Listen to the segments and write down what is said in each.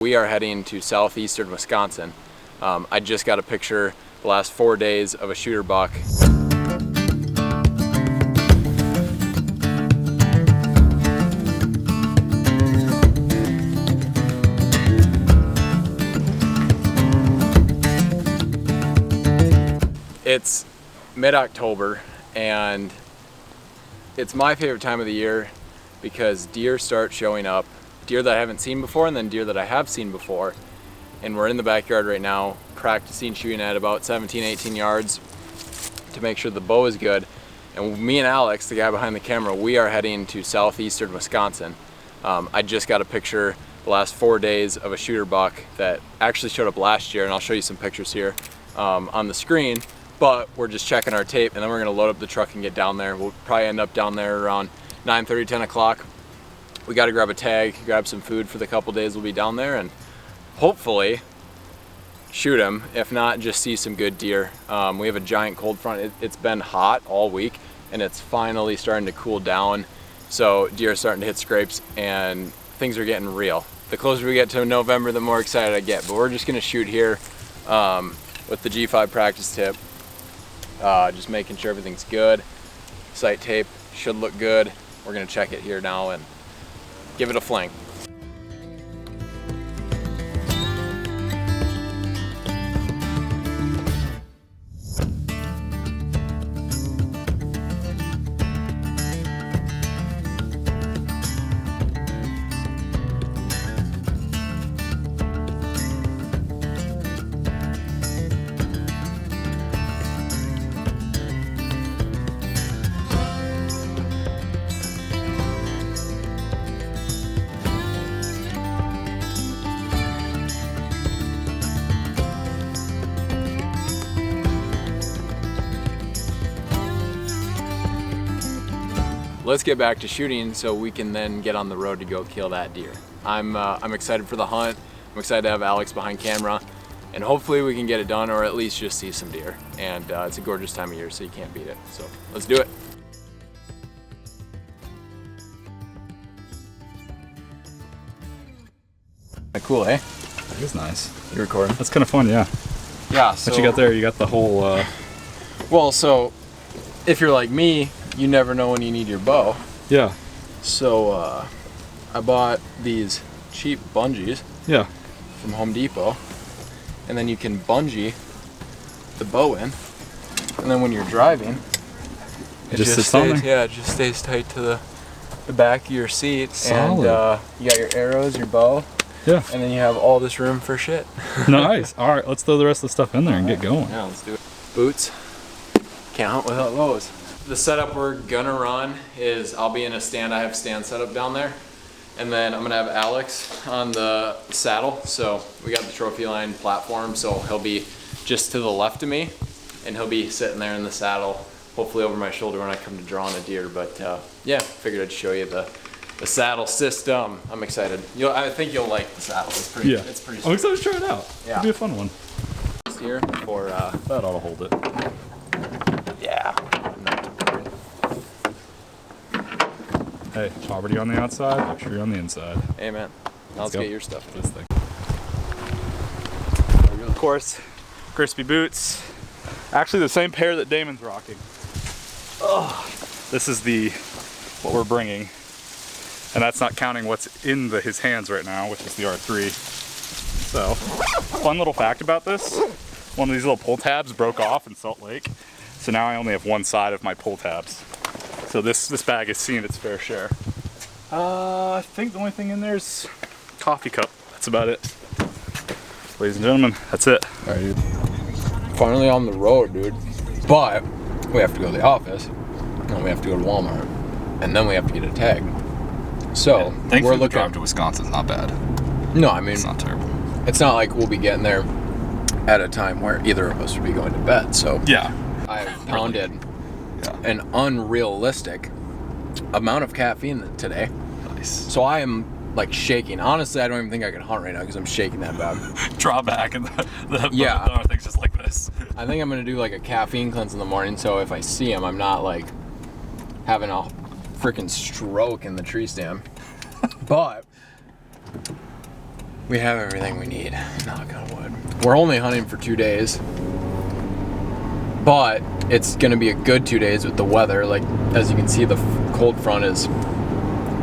We are heading to southeastern Wisconsin. I just got a picture the last 4 days of a shooter buck. It's mid-October and it's my favorite time of the year because deer start showing up. Deer that I haven't seen before and then deer that I have seen before. And we're in the backyard right now practicing shooting at about 17-18 yards to make sure the bow is good. And me and Alex, the guy behind the camera, we are heading to southeastern Wisconsin. I just got a picture the last 4 days of a shooter buck that actually showed up last year, and I'll show you some pictures here on the screen. But we're just checking our tape and then we're gonna load up the truck and get down there. We'll probably end up down there around 9:30, 10 o'clock. We got to grab a tag, grab some food for the couple days we'll be down there, and hopefully shoot him. If not, just see some good deer. We have a giant cold front. It's been hot all week and it's finally starting to cool down. So deer are starting to hit scrapes and things are getting real. The closer we get to November, the more excited I get. But we're just gonna shoot here with the G5 practice tip. Just making sure everything's good. Sight tape should look good. We're gonna check it here now and give it a fling. Let's get back to shooting so we can then get on the road to go kill that deer. I'm excited for the hunt. I'm excited to have Alex behind camera, and hopefully we can get it done or at least just see some deer. And it's a gorgeous time of year, so you can't beat it. So let's do it. Cool, eh? That is nice. You recording? That's kind of fun, yeah. Yeah. So, what you got there? You got the whole. Well, so if you're like me, you never know when you need your bow. Yeah. So I bought these cheap bungees. Yeah. From Home Depot, and then you can bungee the bow in, and then when you're driving, it just sits on there? Yeah, it just stays tight to the back of your seat. Solid. And you got your arrows, your bow. Yeah. And then you have all this room for shit. Nice. All right, let's throw the rest of the stuff in there and get going. Yeah, let's do it. Boots. Can't hunt without those. The setup we're gonna run is I'll be in a stand. I have stand set up down there. And then I'm gonna have Alex on the saddle. So we got the trophy line platform. So he'll be just to the left of me and he'll be sitting there in the saddle, hopefully over my shoulder when I come to draw on a deer. But yeah, figured I'd show you the saddle system. I'm excited. I think you'll like the saddle. It's pretty, yeah. It's pretty I'm excited to try it out. Yeah. It'll be a fun one. Here for, that ought to hold it. Yeah. Hey, poverty on the outside, luxury on the inside. Hey man, let's get your stuff. This thing. Of course, crispy boots. Actually, the same pair that Damon's rocking. Oh, this is what we're bringing, and that's not counting what's in his hands right now, which is the R3. So, fun little fact about this: one of these little pull tabs broke off in Salt Lake, so now I only have one side of my pull tabs. So this bag has seen its fair share. I think the only thing in there is coffee cup. That's about it. Ladies and gentlemen, that's it. All right, dude. Finally on the road, dude. But we have to go to the office, and then we have to go to Walmart, and then we have to get a tag. So Thankfully, the drive to Wisconsin's not bad. No, I mean, It's not terrible. It's not like we'll be getting there at a time where either of us would be going to bed. So Yeah. I pounded an unrealistic amount of caffeine today. Nice. So I am like shaking. Honestly, I don't even think I can hunt right now because I'm shaking that bad. Draw back and the Yeah. thing's just like this. I think I'm gonna do like a caffeine cleanse in the morning, so if I see him, I'm not like having a freaking stroke in the tree stand. But we have everything we need, knock on wood. We're only hunting for 2 days, but it's gonna be a good 2 days with the weather. Like, as you can see, the cold front is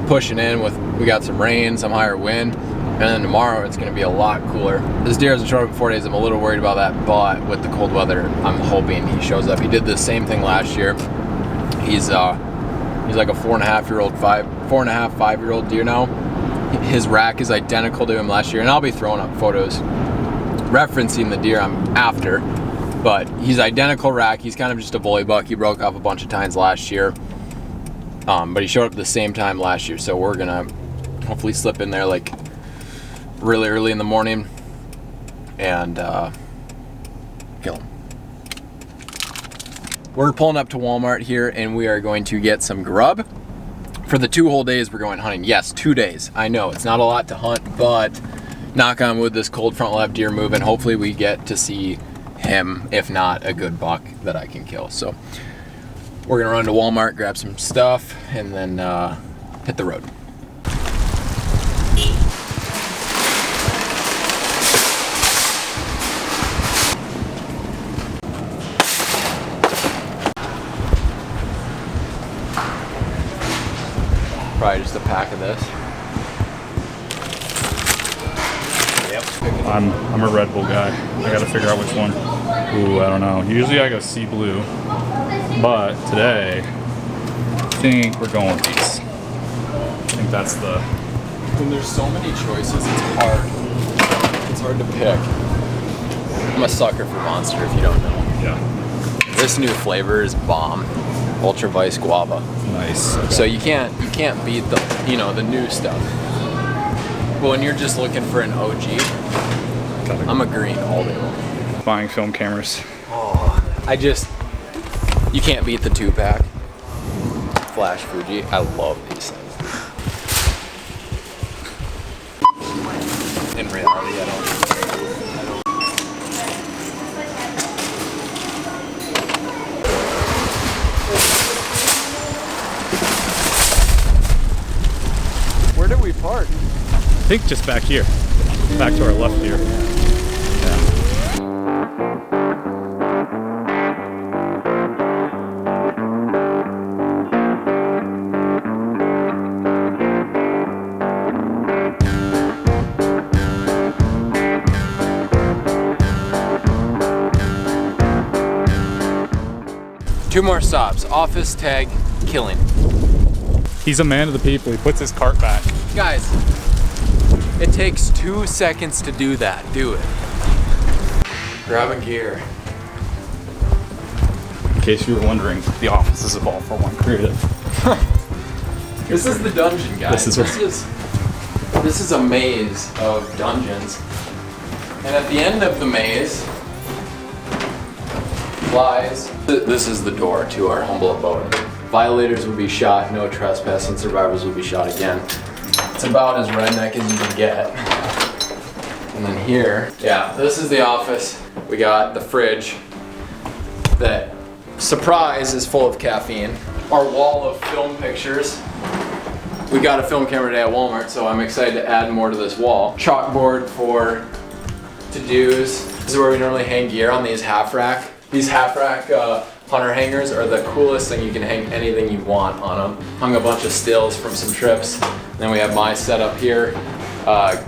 pushing in we got some rain, some higher wind, and then tomorrow it's gonna be a lot cooler. This deer hasn't shown up in 4 days. I'm a little worried about that, but with the cold weather, I'm hoping he shows up. He did the same thing last year. He's like a 5-year-old deer now. His rack is identical to him last year, and I'll be throwing up photos referencing the deer I'm after, but he's identical rack. He's kind of just a bully buck. He broke off a bunch of tines last year, but he showed up at the same time last year, so we're gonna hopefully slip in there like really early in the morning and kill him. We're pulling up to Walmart here, and we are going to get some grub. For the 2 whole days we're going hunting. Yes, 2 days. I know it's not a lot to hunt, but knock on wood, this cold front will have deer moving. Hopefully we get to see him, if not a good buck that I can kill. So we're gonna run to Walmart, grab some stuff, and then hit the road. Probably just a pack of this. Yep. I'm a Red Bull guy. I gotta figure out which one. Ooh, I don't know. Usually I go sea blue, but today I think we're going with these. I think that's the. When there's so many choices, it's hard. It's hard to pick. I'm a sucker for Monster, if you don't know. Yeah. This new flavor is bomb. Ultra Vice Guava. Nice. Okay. So you can't beat the the new stuff. But when you're just looking for an OG, I'm a green all day long. Buying film cameras. Oh, you can't beat the 2-pack. Flash Fuji. I love these things. In reality, I don't. Where did we park? I think just back here. Back to our left here. Yeah. Two more stops. Office, tag, killing. He's a man of the people. He puts his cart back. Guys, it takes 2 seconds to do that. Do it. Grabbing gear. In case you were wondering, the office is evolved for one creative. This is the dungeon, guys. This is a maze of dungeons. And at the end of the maze lies, this is the door to our humble abode. Violators will be shot, no trespass, and survivors will be shot again. It's about as redneck as you can get. And then here, yeah, this is the office. We got the fridge that, surprise, is full of caffeine. Our wall of film pictures. We got a film camera today at Walmart, so I'm excited to add more to this wall. Chalkboard for to-dos. This is where we normally hang gear on these half rack. These half rack hunter hangers are the coolest thing. You can hang anything you want on them. Hung a bunch of stills from some trips. Then we have my setup here.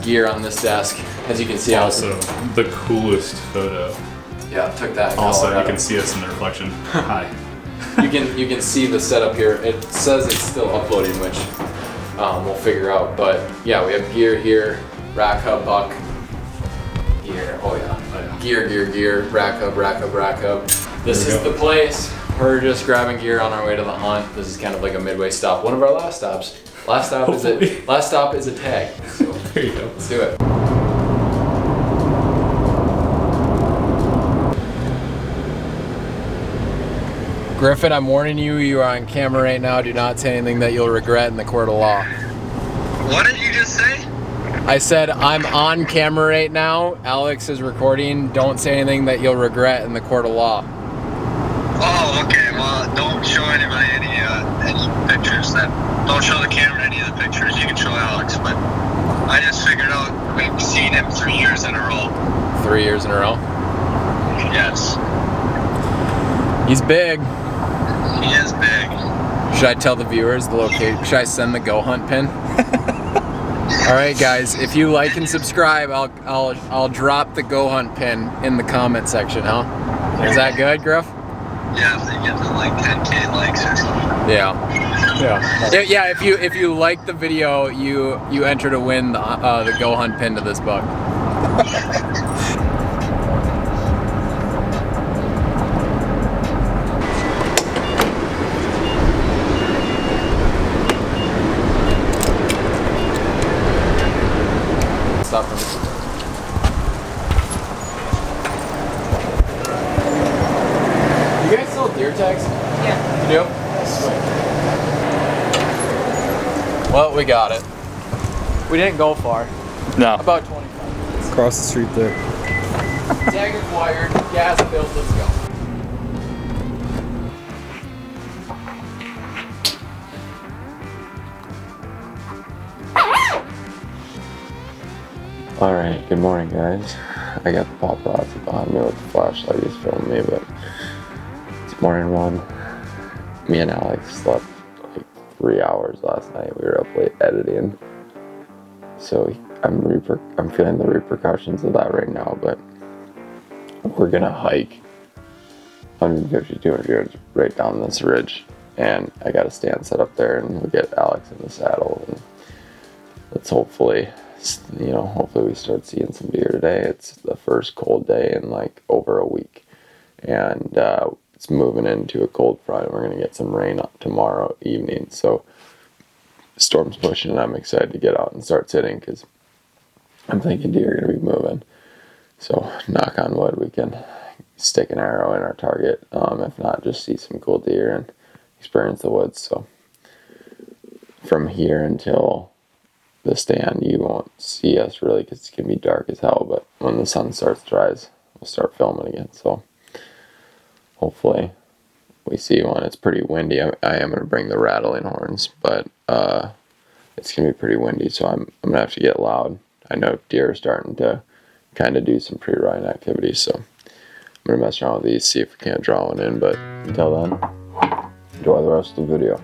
Gear on this desk. As you can see, Also, the coolest photo. Yeah, took that. Also, you can see us in the reflection. Hi. You can see the setup here. It says it's still uploading, which we'll figure out. But yeah, we have gear here, rack hub, buck, gear. Oh yeah, gear, rack hub. This is the place. We're just grabbing gear on our way to the hunt. This is kind of like a midway stop. One of our last stops. Last stop is a tag. So There you go. let's do it. Griffin, I'm warning you, you are on camera right now. Do not say anything that you'll regret in the court of law. What did you just say? I said I'm on camera right now. Alex is recording. Don't say anything that you'll regret in the court of law. Oh, okay. Well, don't show anybody any pictures. Don't show the camera any of the pictures. You can show Alex, but I just figured out we've seen him 3 years in a row. 3 years in a row? Yes. He's big. He is big. Should I tell the viewers the location? Should I send the Go Hunt pin? All right, guys. If you like and subscribe, I'll drop the Go Hunt pin in the comment section. Huh? Is that good, Griff? Yeah, if they get to like 10K likes or something. Yeah. Yeah. If you like the video, you enter to win the Go Hunt pin to this buck. Stop for me. You guys sell deer tags? Yeah. You do? Sweet. Well, we got it. We didn't go far. No. About 25 minutes. Across the street there. Tag acquired, gas filled, let's go. Alright, good morning guys. I got the paparazzi behind me with the flashlight, he's filming me, but it's morning one. Me and Alex slept like 3 hours last night. We were up late editing. So I'm feeling the repercussions of that right now, but we're gonna hike 150, 200 yards right down this ridge. And I got a stand set up there and we'll get Alex in the saddle and let's hopefully we start seeing some deer today. It's the first cold day in like over a week, and it's moving into a cold front. We're gonna get some rain tomorrow evening, so the storm's pushing, and I'm excited to get out and start sitting because I'm thinking deer are gonna be moving. So knock on wood, we can stick an arrow in our target. If not, just see some cool deer and experience the woods. So from here until the stand, you won't see us really because it's gonna be dark as hell, but when the sun starts to rise, we'll start filming again. So hopefully we see one. It's pretty windy. I am gonna bring the rattling horns, but it's gonna be pretty windy, so I'm gonna have to get loud. I know deer are starting to kind of do some pre-rut activities, so I'm gonna mess around with these, see if we can't draw one in, but until then, enjoy the rest of the video.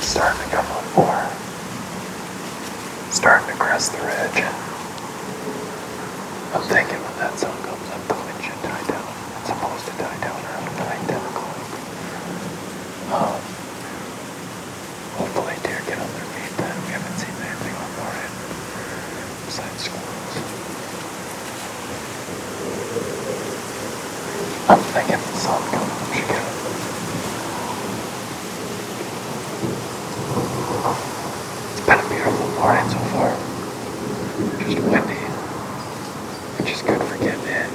Starting to come up more. Starting to crest the ridge. I'm thinking when that sun comes up, the wind should die down. It's supposed to die down around 9, 10 o'clock. Hopefully deer get on their feet then. We haven't seen anything on morning besides squirrels. I'm thinking the sun comes up, should get it. It's been a beautiful morning so far. Just windy, which is good for getting in,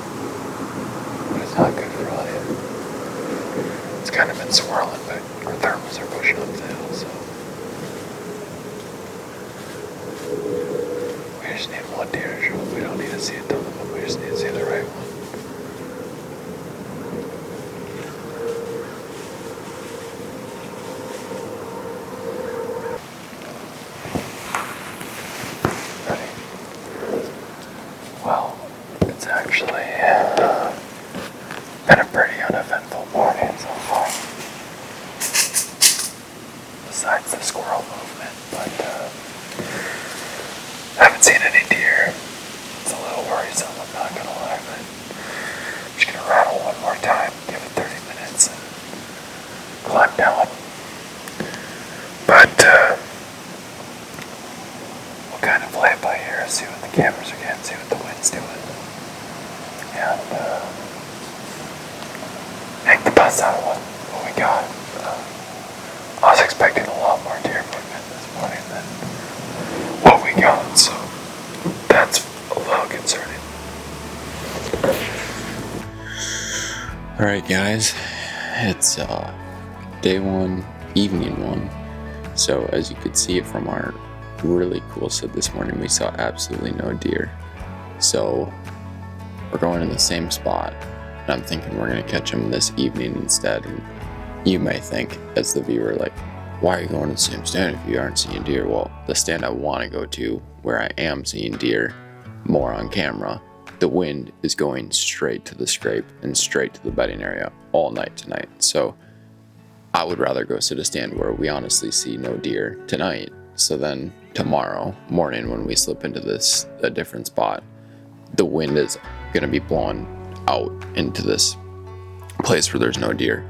but it's not good for hunting. It's kind of been swirling, but our thermals are pushing up the hill, so we just need one deer to show up. We don't need to see a ton of them, we just need to see the right one. Well, it's actually been a pretty uneventful morning so far. that's not what we got. I was expecting a lot more deer movement this morning than what we got, so that's a little concerning. Alright guys, it's day one, evening one. So as you could see from our really cool set this morning, we saw absolutely no deer. So we're going in the same spot, and I'm thinking we're going to catch them this evening instead. And you may think, as the viewer, like, why are you going to the same stand if you aren't seeing deer? Well, the stand I want to go to, where I am seeing deer more on camera, the wind is going straight to the scrape and straight to the bedding area all night tonight. So I would rather go sit a stand where we honestly see no deer tonight. So then tomorrow morning when we slip into a different spot, the wind is going to be blowing out into this place where there's no deer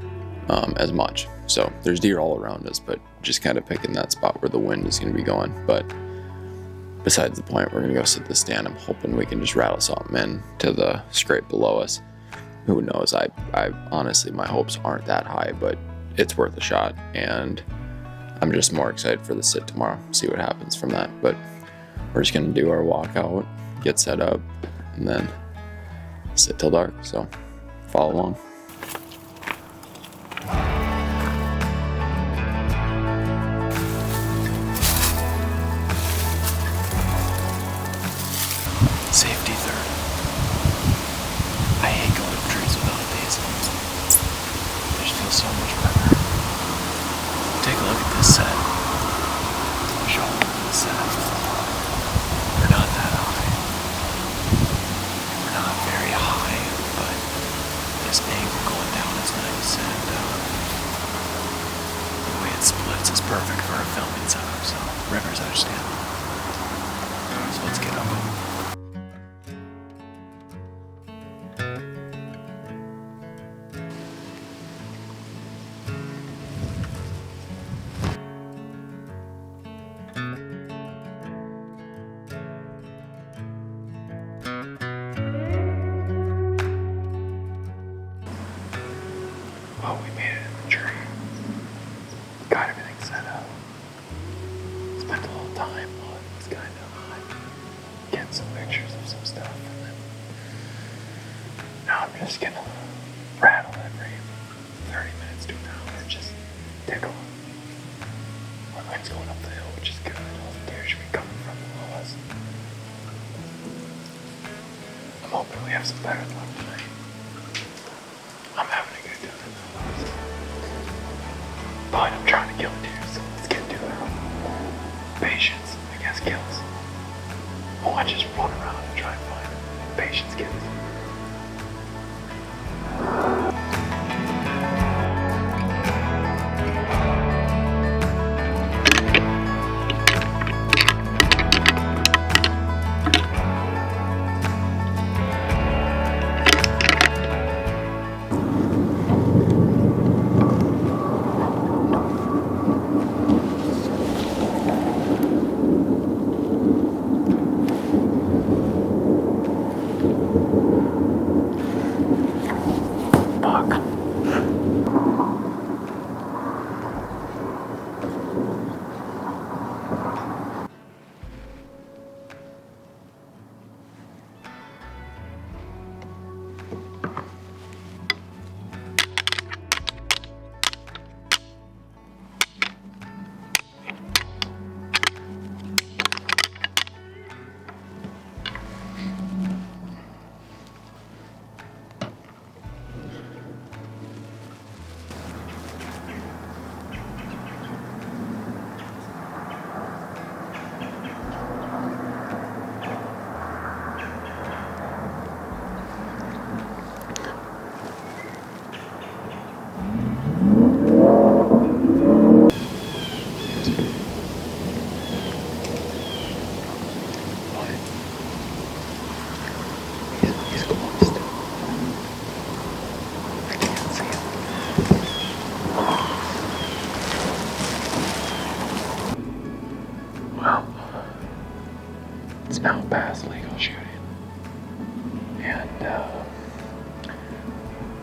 as much. So there's deer all around us, but just kind of picking that spot where the wind is going to be going. But besides the point, we're going to go sit the stand. I'm hoping we can just rattle something in to the scrape below us. Who knows? I honestly, my hopes aren't that high, but it's worth a shot. And I'm just more excited for the sit tomorrow, see what happens from that. But we're just going to do our walkout, get set up, and then sit till dark. So follow along. Safety third. I hate going up trees without these. They just feel so much better. Take a look at this set. Show them the set. We're not that high. We're not very high, but this angle going down is nice, and the way it splits is perfect for a filming setup, so rivers understand. So let's get up. Oh, we made it in the tree. Got everything set up. Spent a little time while it was kind of hot. Getting some pictures of some stuff. And then now I'm just gonna rattle every 30 minutes to an hour. Just tickle. Our wind's going up the hill, which is good. All the deer should be coming from below us. I'm hoping we have some better luck tonight. I'm having a good time. But I'm trying to kill a deer, so let's get to it. Patience, I guess, kills. Oh, I just run around and try and find it. Patience kills.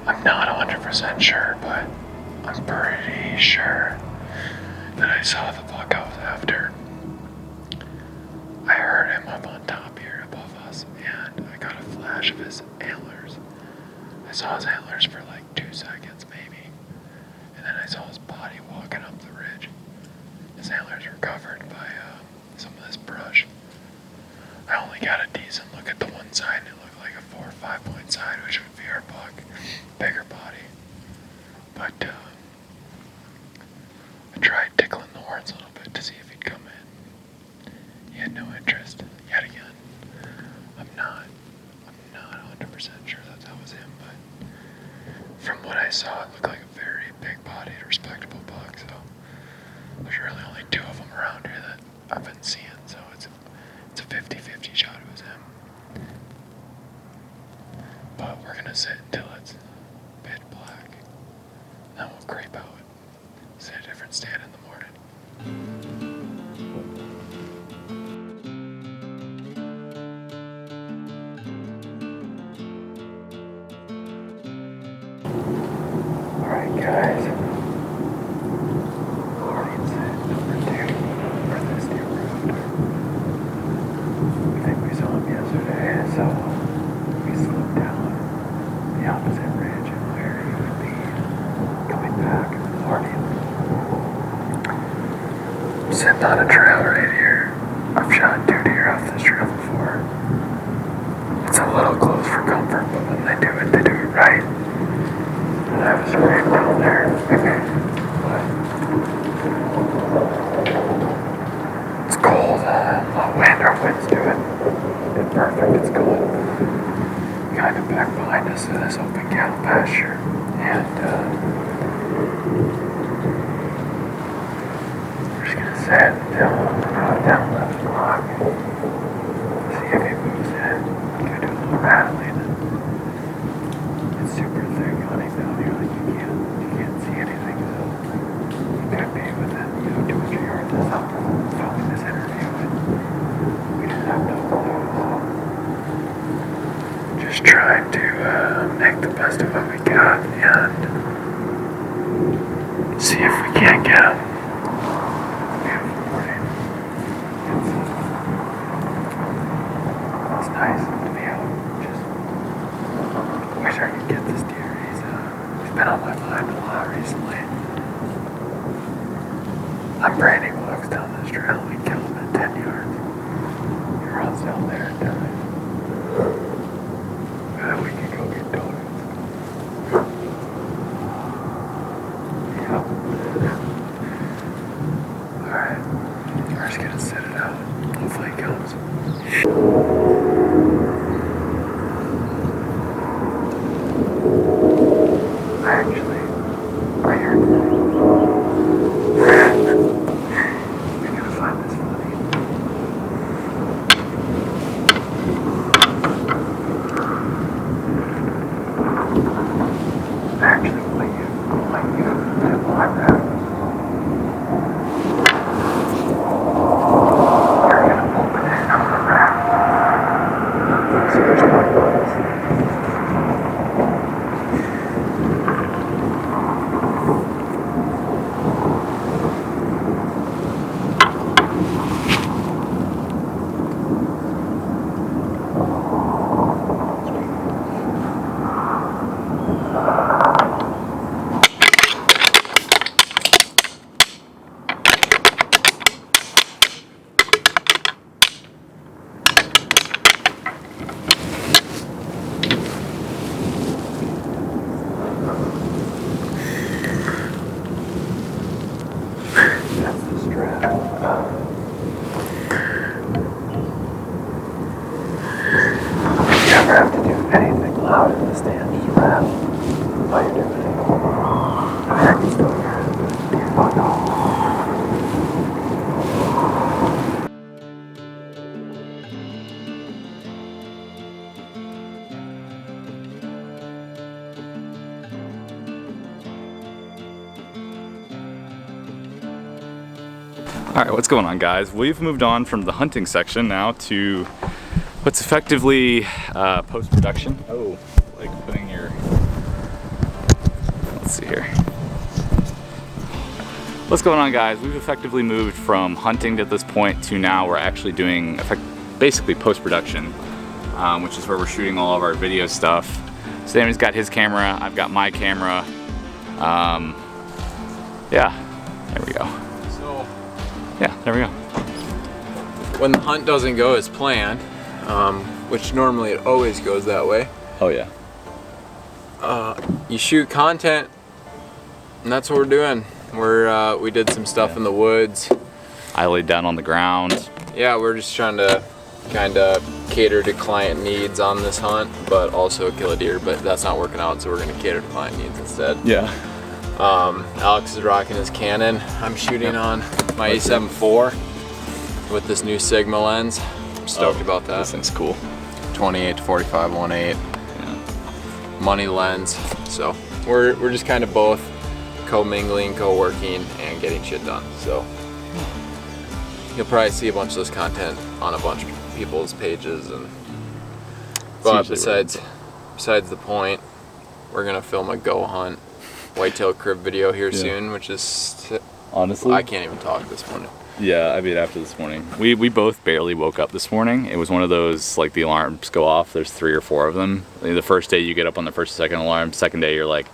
I'm not 100% sure, but I'm pretty sure that I saw the buck I was after. I heard him up on top here above us, and I got a flash of his antlers. I saw his antlers for like 2 seconds maybe, and then I saw his body walking up the ridge. His antlers were covered by some of this brush. I only got a decent look at the one side, and it looked like a 4 or 5 point side, which would be our buck. Bigger body. But I tried tickling the horns a little bit to see if he'd come in. He had no interest. Yet again, I'm not 100% sure that was him, but from what I saw, it looked like a very big-bodied, respectable buck. So there's really only 2 of them around here that I've been seeing. So it's a 50-50 shot it was him. But we're gonna sit until it's pitch black. Then we'll creep out. Sit a different stand in the morning. Alright guys. Morning set number 2 for this deer we're after. I think we saw him yesterday, so we slowed down the opposite ridge and where he would be coming back in the morning. I'm sitting on a trail right here. I've shot 2 deer off this trail before. It's a little close for comfort, but when they do it right. And I was right down there. But it's cold, our wind's doing it perfect. It's going kind of back behind us to this open cattle pasture. And we're just gonna sit down left block. See if he moves in. Gonna do a little rattling. It's super thick hunting down here, like you can't see anything, so you could be within 200 yards of us filming this interview, and we just have no clue. So just trying to make the best of what we got and see if we can't get him. Beautiful morning. It's nice to be out. Just wish I could get this deer. He's been on my mind a lot recently. I'm branding walks down this trail. We kill him at 10 yards. He runs down there and dies. And then we can go get donuts. Yeah. Alright. We're just gonna sit it out. Hopefully he comes. Alright, what's going on, guys? We've moved on from the hunting section now to what's effectively post-production. Oh, like putting your Let's see here. What's going on, guys? We've effectively moved from hunting at this point to now we're actually doing basically post-production, which is where we're shooting all of our video stuff. So Damon's got his camera, I've got my camera. Yeah, there we go. So Yeah, there we go. when the hunt doesn't go as planned, which normally it always goes that way, Oh yeah. you shoot content, and that's what we're doing. We did some stuff in the woods. I laid down on the ground. Yeah, we're just trying to kind of cater to client needs on this hunt, but also kill a deer, but that's not working out, so we're gonna cater to client needs instead. Yeah. Alex is rocking his Canon. I'm shooting on my A7 IV with this new Sigma lens. I'm stoked about that. This thing's cool. 28 to 45 1.8 Yeah. money lens. So we're just kind of both co-mingling, co-working, and getting shit done. So you'll probably see a bunch of this content on a bunch of people's pages, and but besides the point, we're gonna film a go hunt whitetail crib video here soon, which is honestly, I can't even talk this morning. Yeah, I mean, after this morning. We both barely woke up this morning. It was one of those, like, the alarms go off. There's 3 or 4 of them. The first day you get up on the first or second alarm. Second day you're like,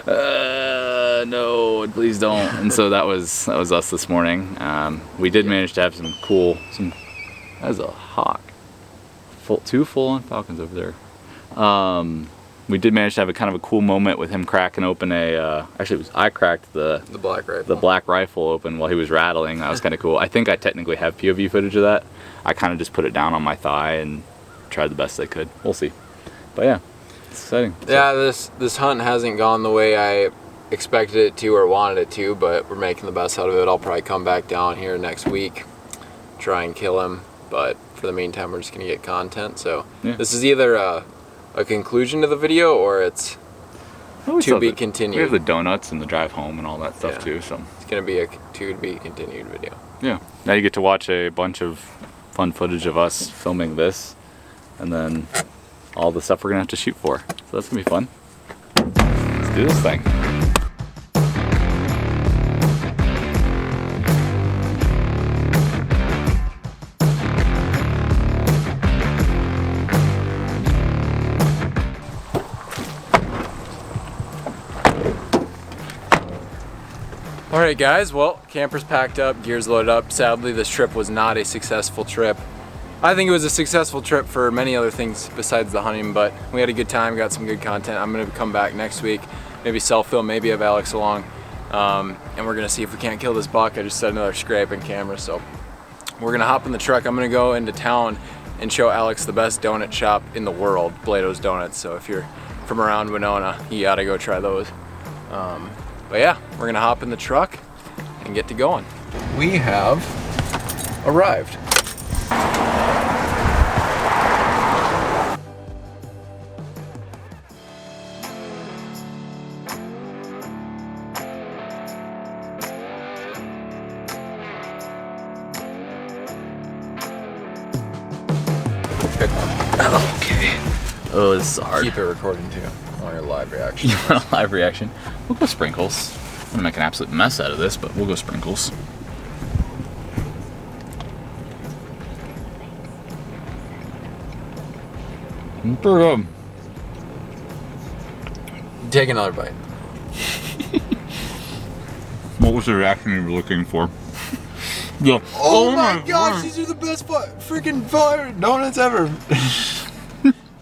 no, please don't. And so that was us this morning. We did manage to have that was a hawk. 2 full-on falcons over there. We did manage to have a kind of a cool moment with him cracking open I cracked the black rifle open while he was rattling. That was kind of cool. I think I technically have POV footage of that. I kind of just put it down on my thigh and tried the best I could. We'll see. But yeah, it's exciting. Yeah, this hunt hasn't gone the way I expected it to or wanted it to, but we're making the best out of it. I'll probably come back down here next week, try and kill him, but for the meantime we're just gonna get content. So this is either a conclusion to the video, or it's to be continued. We have the donuts and the drive home and all that stuff too, so it's gonna be a to be continued video. Yeah. Now you get to watch a bunch of fun footage of us filming this, and then all the stuff we're gonna have to shoot for. So that's gonna be fun. Let's do this thing. Alright guys, well, camper's packed up, gear's loaded up. Sadly, this trip was not a successful trip. I think it was a successful trip for many other things besides the hunting, but we had a good time, got some good content. I'm gonna come back next week, maybe self-film, maybe have Alex along, and we're gonna see if we can't kill this buck. I just set another scraping camera, so we're gonna hop in the truck. I'm gonna go into town and show Alex the best donut shop in the world, Blado's Donuts. So if you're from around Winona, you gotta go try those. But yeah, we're gonna hop in the truck and get to going. We have arrived. Okay. Oh, this is hard. Keep it recording too. I want your live reaction. You want a live reaction? We'll go sprinkles. I'm gonna make an absolute mess out of this, but we'll go sprinkles. Pretty good. Take another bite. What was the reaction you were looking for? Yeah. Oh my gosh, these are the best freaking fire donuts ever.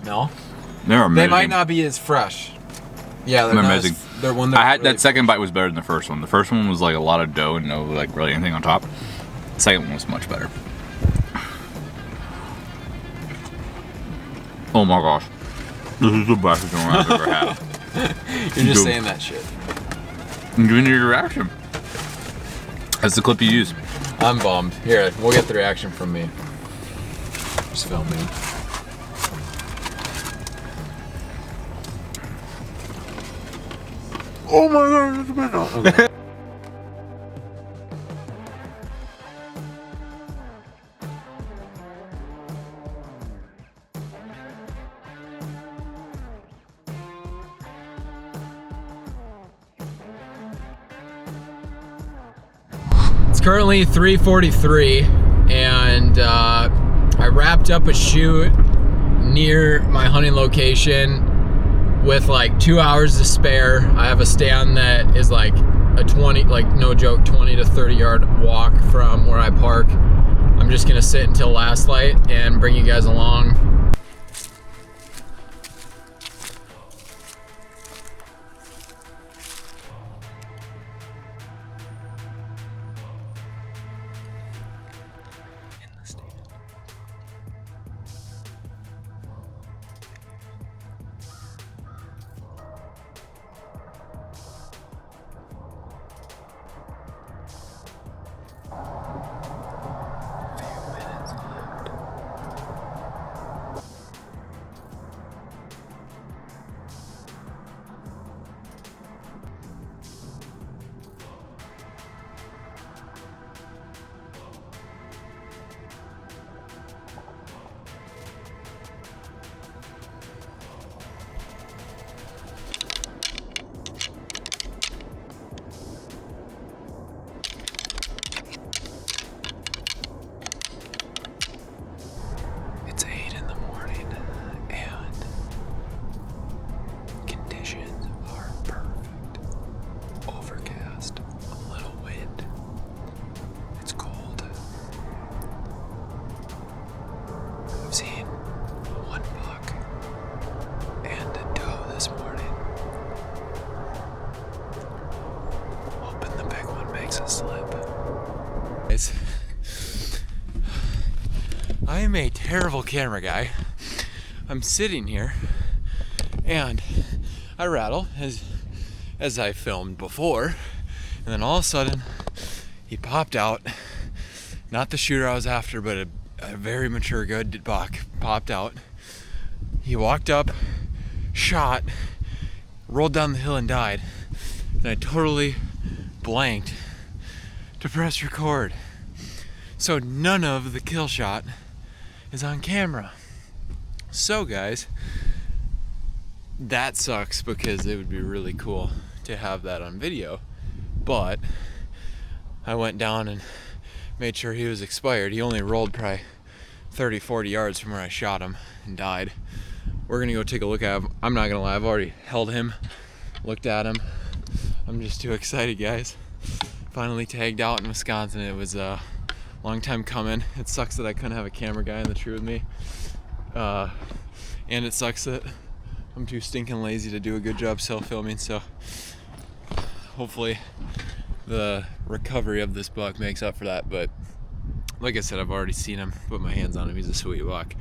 No? They're amazing. They might not be as fresh. Yeah, they're amazing. They're that second bite was better than the first one. The first one was like a lot of dough and no like really anything on top. The second one was much better. Oh my gosh. This is the best donut I've ever had. You're just saying that shit. I'm doing your reaction. That's the clip you use. I'm bummed. Here, we'll get the reaction from me. Just film me. Oh my god, it's a bit. Okay. currently 3:43, and I wrapped up a shoot near my hunting location with like 2 hours to spare. I have a stand that is like a 20, like no joke, 20 to 30 yard walk from where I park. I'm just gonna sit until last light and bring you guys along. I am a terrible camera guy. I'm sitting here and I rattle as I filmed before, and then all of a sudden he popped out. Not the shooter I was after, but a very mature good buck popped out. He walked up, shot, rolled down the hill and died. And I totally blanked to press record. So none of the kill shot is on camera. So guys, that sucks because it would be really cool to have that on video. But I went down and made sure he was expired. He only rolled probably 30, 40 yards from where I shot him and died. We're gonna go take a look at him. I'm not gonna lie, I've already held him, looked at him. I'm just too excited, guys. Finally tagged out in Wisconsin. It was a long time coming. It sucks that I couldn't have a camera guy in the tree with me. And it sucks that I'm too stinking lazy to do a good job self-filming, so hopefully the recovery of this buck makes up for that. But like I said, I've already seen him, put my hands on him. He's a sweet buck.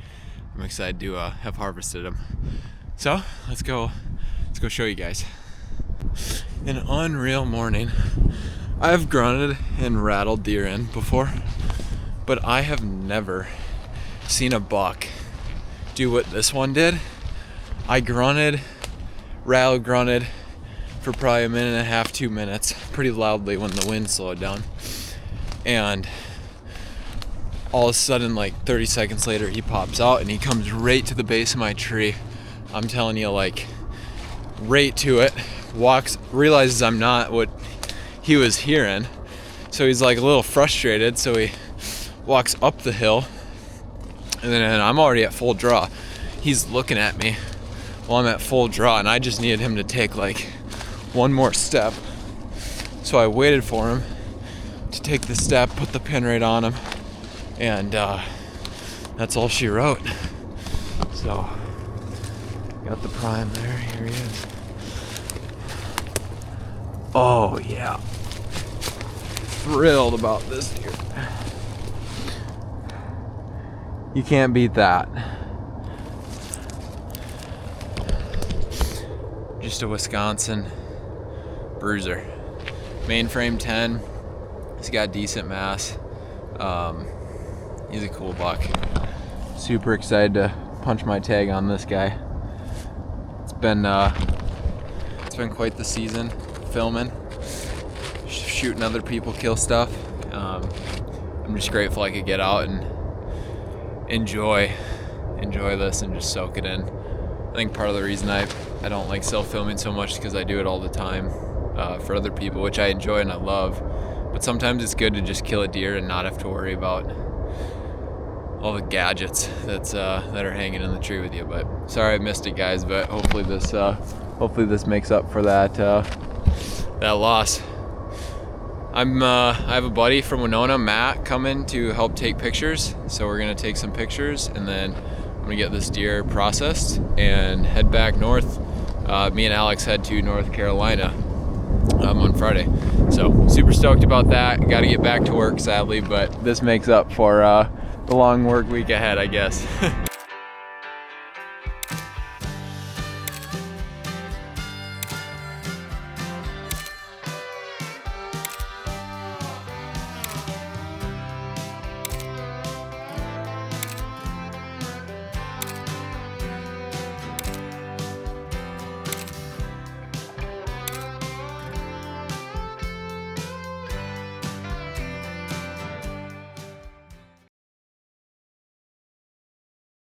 I'm excited to have harvested him. So let's go show you guys. An unreal morning. I've grunted and rattled deer in before, but I have never seen a buck do what this one did. I grunted, rattled, grunted for probably a minute and a half, 2 minutes, pretty loudly when the wind slowed down. And all of a sudden, like 30 seconds later, he pops out and he comes right to the base of my tree. I'm telling you, like right to it, walks, realizes I'm not what he was hearing. So he's like a little frustrated. So he walks up the hill, and then I'm already at full draw. He's looking at me while I'm at full draw, and I just needed him to take like one more step. So I waited for him to take the step, put the pin right on him, and that's all she wrote. So got the prime there. Here he is. Oh yeah, thrilled about this deer. You can't beat that. Just a Wisconsin bruiser. Mainframe 10. He's got decent mass. He's a cool buck. Super excited to punch my tag on this guy. It's been quite the season filming, shooting other people kill stuff. I'm just grateful I could get out and enjoy this and just soak it in. I think part of the reason I don't like self-filming so much is because I do it all the time for other people, which I enjoy and I love. But sometimes it's good to just kill a deer and not have to worry about all the gadgets that are hanging in the tree with you. But sorry I missed it, guys, but hopefully this makes up for that loss. I have a buddy from Winona, Matt, coming to help take pictures. So we're gonna take some pictures and then I'm gonna get this deer processed and head back north. Me and Alex head to North Carolina on Friday. So super stoked about that. Gotta get back to work sadly, but this makes up for the long work week ahead, I guess.